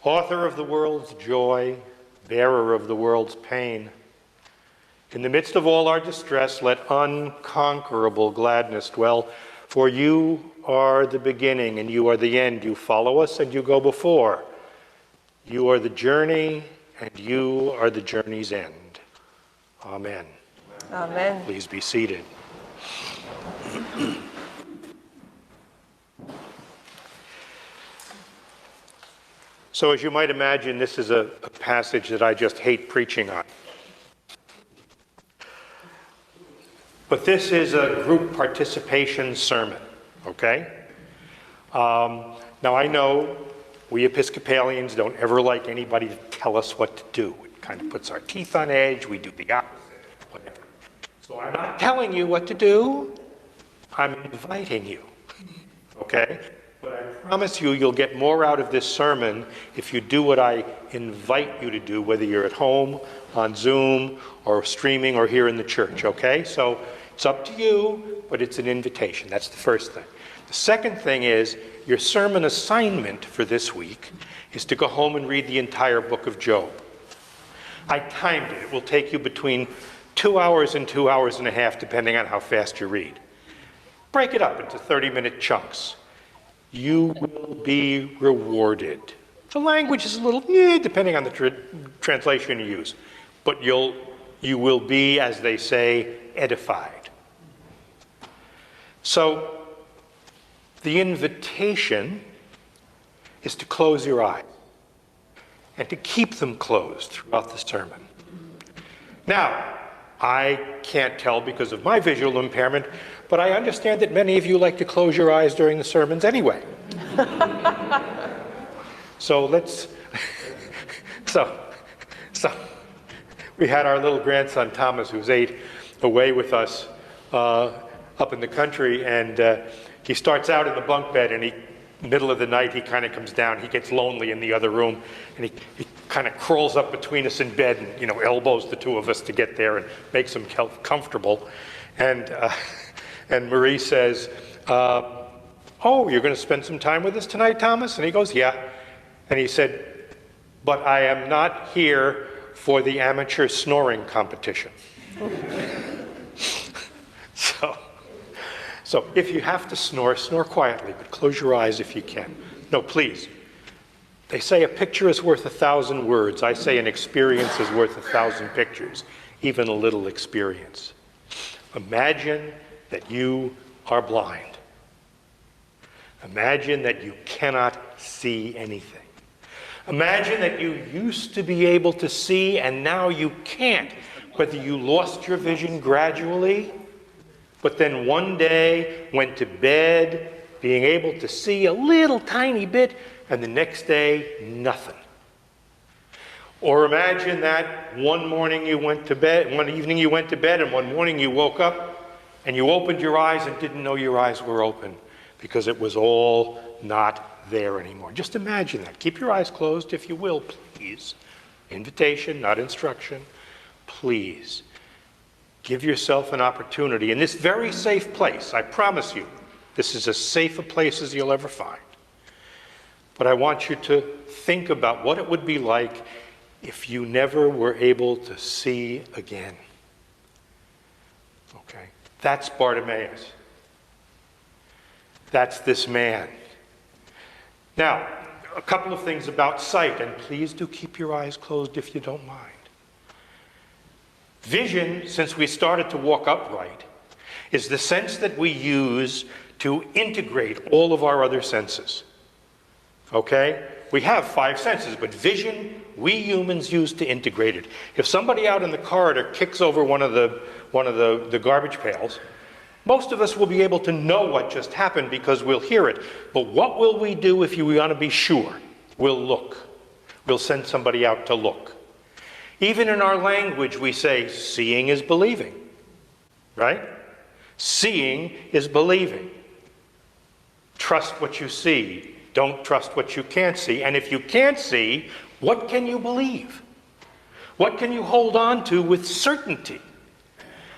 author of the world's joy, bearer of the world's pain. In the midst of all our distress, let unconquerable gladness dwell, for you are the beginning and you are the end. You follow us and you go before. You are the journey and you are the journey's end. Amen. Amen. Please be seated. So as you might imagine, this is a passage that I just hate preaching on. But this is a group participation sermon, okay? Now I know we Episcopalians don't ever like anybody to tell us what to do. It kind of puts our teeth on edge, we do the opposite, whatever. So I'm not telling you what to do, I'm inviting you, okay? But I promise you, you'll get more out of this sermon if you do what I invite you to do, whether you're at home, on Zoom, or streaming, or here in the church, okay? So it's up to you, but it's an invitation. That's the first thing. The second thing is, your sermon assignment for this week is to go home and read the entire book of Job. I timed it. It will take you between 2 hours and 2 hours and a half, depending on how fast you read. Break it up into 30-minute chunks. You will be rewarded. The language is a little, depending on the translation you use, but you will be, as they say, edified. So, the invitation is to close your eyes and to keep them closed throughout the sermon. Now, I can't tell because of my visual impairment, but I understand that many of you like to close your eyes during the sermons anyway. So we had our little grandson Thomas, who's 8, away with us up in the country, and he starts out in the bunk bed, and middle of the night, he kind of comes down. He gets lonely in the other room, and he kind of crawls up between us in bed and, elbows the two of us to get there and makes him comfortable. And Marie says, oh, you're going to spend some time with us tonight, Thomas? And he goes, yeah. And he said, but I am not here for the amateur snoring competition. So if you have to snore, snore quietly, but close your eyes if you can. No, please. They say a picture is worth 1,000 words. I say an experience is worth 1,000 pictures, even a little experience. Imagine that you are blind. Imagine that you cannot see anything. Imagine that you used to be able to see and now you can't. Whether you lost your vision gradually, but then one day went to bed being able to see a little tiny bit, and the next day, nothing. Or imagine that one morning you went to bed, one evening you went to bed, and one morning you woke up and you opened your eyes and didn't know your eyes were open because it was all not there anymore. Just imagine that. Keep your eyes closed if you will, please. Invitation, not instruction. Please. Give yourself an opportunity in this very safe place. I promise you, this is as safe a place as you'll ever find. But I want you to think about what it would be like if you never were able to see again. Okay? That's Bartimaeus. That's this man. Now, a couple of things about sight, and please do keep your eyes closed if you don't mind. Vision, since we started to walk upright, is the sense that we use to integrate all of our other senses. Okay? We have 5 senses, but vision, we humans use to integrate it. If somebody out in the corridor kicks over one of the garbage pails, most of us will be able to know what just happened because we'll hear it. But what will we do if we want to be sure? We'll look. We'll send somebody out to look. Even in our language, we say, seeing is believing, right? Seeing is believing. Trust what you see. Don't trust what you can't see. And if you can't see, what can you believe? What can you hold on to with certainty?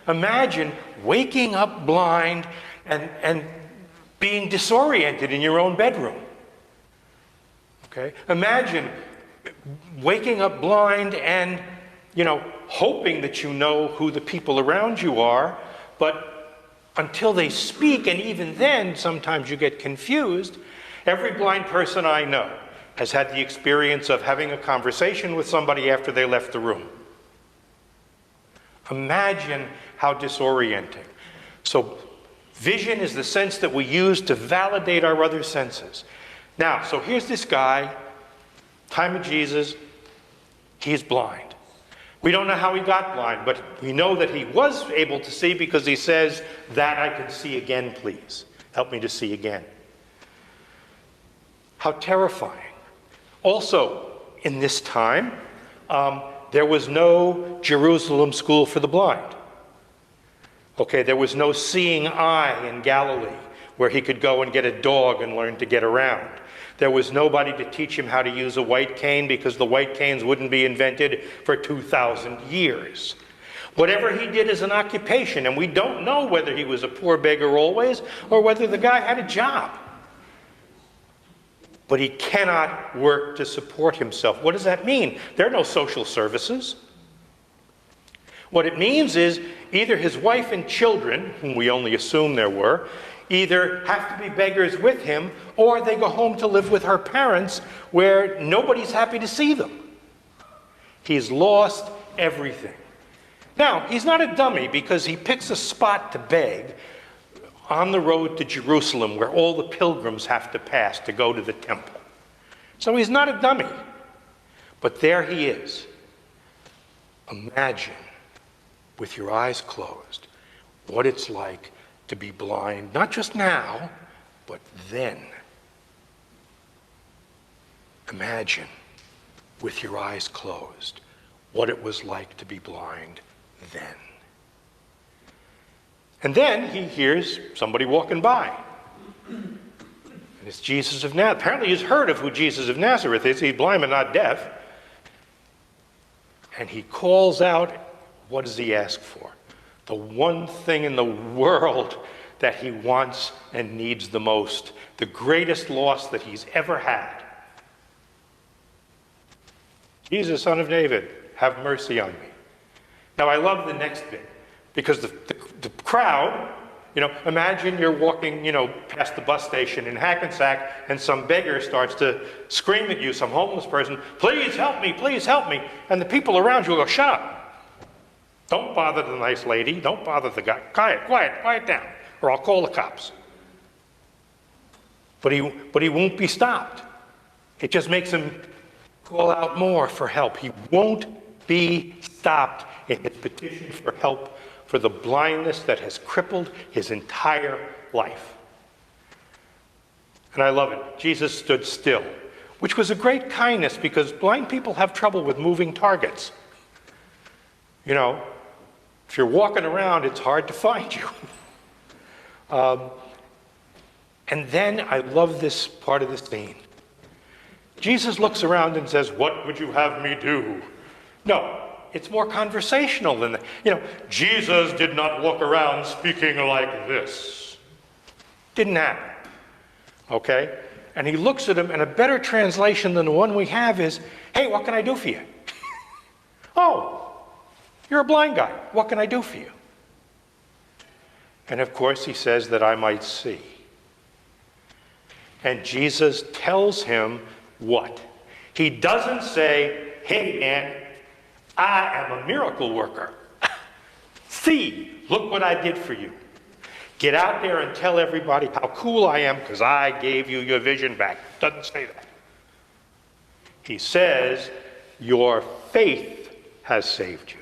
Imagine waking up blind and being disoriented in your own bedroom. Okay? Imagine waking up blind and, hoping that you know who the people around you are, but until they speak, and even then, sometimes you get confused. Every blind person I know has had the experience of having a conversation with somebody after they left the room. Imagine how disorienting. So vision is the sense that we use to validate our other senses. Now, so here's this guy, time of Jesus, he's blind. We don't know how he got blind, but we know that he was able to see because he says, "That I can see again, please. Help me to see again." How terrifying. Also, in this time, there was no Jerusalem school for the blind. Okay, there was no seeing eye in Galilee where he could go and get a dog and learn to get around. There was nobody to teach him how to use a white cane because the white canes wouldn't be invented for 2,000 years. Whatever he did as an occupation, and we don't know whether he was a poor beggar always or whether the guy had a job. But he cannot work to support himself. What does that mean? There are no social services. What it means is either his wife and children, whom we only assume there were, either have to be beggars with him, or they go home to live with her parents where nobody's happy to see them. He's lost everything. Now, he's not a dummy because he picks a spot to beg on the road to Jerusalem where all the pilgrims have to pass to go to the temple. So he's not a dummy. But there he is. Imagine, with your eyes closed, what it's like to be blind, not just now, but then. Imagine, with your eyes closed, what it was like to be blind then. And then he hears somebody walking by. And it's Jesus of Nazareth. Apparently he's heard of who Jesus of Nazareth is. He's blind but not deaf. And he calls out, what does he ask for? The one thing in the world that he wants and needs the most. The greatest loss that he's ever had. Jesus, Son of David, have mercy on me. Now I love the next bit. Because the crowd, imagine you're walking, past the bus station in Hackensack and some beggar starts to scream at you, some homeless person, please help me, please help me. And the people around you will go, shut up. Don't bother the nice lady. Don't bother the guy. Quiet down, or I'll call the cops. But he won't be stopped. It just makes him call out more for help. He won't be stopped in his petition for help for the blindness that has crippled his entire life. And I love it. Jesus stood still, which was a great kindness because blind people have trouble with moving targets. If you're walking around, it's hard to find you. And then I love this part of the scene. Jesus looks around and says, what would you have me do? No. It's more conversational than that. Jesus did not walk around speaking like this. Didn't happen. Okay? And he looks at him, and a better translation than the one we have is, hey, what can I do for you? Oh, you're a blind guy. What can I do for you? And of course he says that I might see. And Jesus tells him what? He doesn't say, hey, man, I am a miracle worker. See, look what I did for you. Get out there and tell everybody how cool I am because I gave you your vision back. Doesn't say that. He says, your faith has saved you.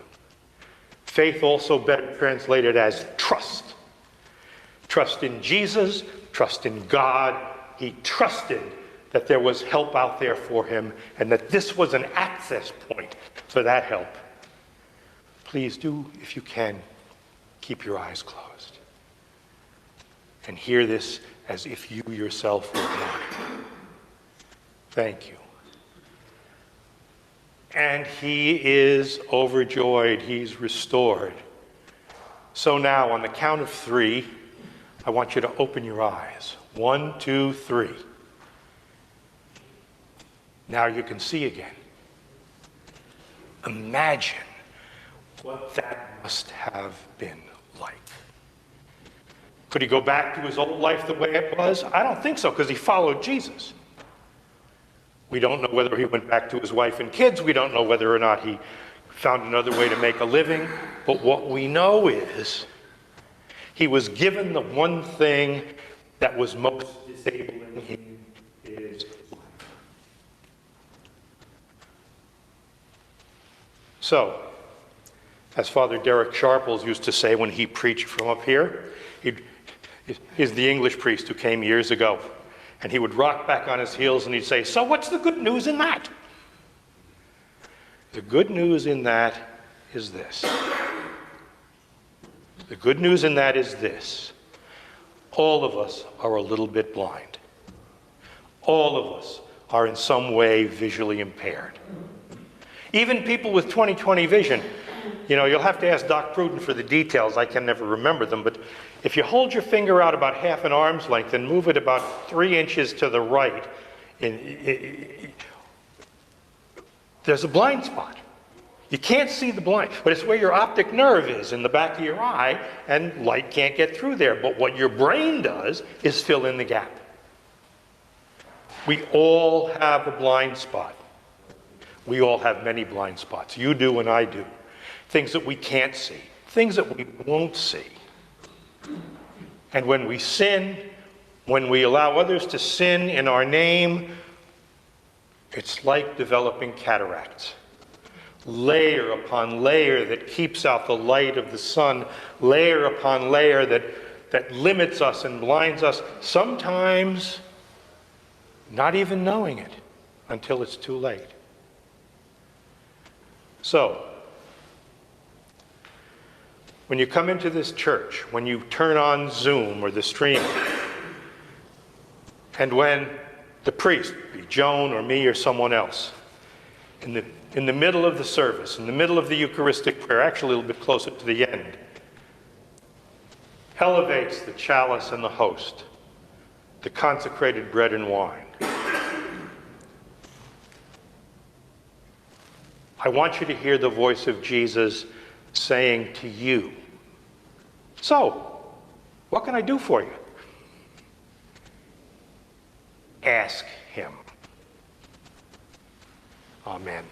Faith also better translated as trust. Trust in Jesus, trust in God. He trusted that there was help out there for him and that this was an access point for that help. Please do, if you can, keep your eyes closed and hear this as if you yourself were blind. Thank you. And he is overjoyed. He's restored. So now, on the count of 3, I want you to open your eyes. 1, 2, 3. Now you can see again. Imagine what that must have been like. Could he go back to his old life the way it was? I don't think so, because he followed Jesus. We don't know whether he went back to his wife and kids. We don't know whether or not he found another way to make a living. But what we know is he was given the one thing that was most disabling in his life. So, as Father Derek Sharples used to say when he preached from up here, he's the English priest who came years ago, and he would rock back on his heels and he'd say, "So what's the good news in that?" The good news in that is this. The good news in that is this. All of us are a little bit blind. All of us are in some way visually impaired. Even people with 20/20 vision, you'll have to ask Doc Pruden for the details. I can never remember them. But if you hold your finger out about half an arm's length and move it about 3 inches to the right, there's a blind spot. You can't see the blind, but it's where your optic nerve is in the back of your eye, and light can't get through there. But what your brain does is fill in the gap. We all have a blind spot. We all have many blind spots. You do and I do. Things that we can't see, things that we won't see. And when we sin, when we allow others to sin in our name, it's like developing cataracts. Layer upon layer that keeps out the light of the sun, layer upon layer that limits us and blinds us, sometimes not even knowing it until it's too late. So, when you come into this church, when you turn on Zoom or the stream, and when the priest, be Joan or me or someone else, in the middle of the service, in the middle of the Eucharistic prayer, actually a little bit closer to the end, elevates the chalice and the host, the consecrated bread and wine. I want you to hear the voice of Jesus saying to you, "So, what can I do for you?" Ask him. Amen.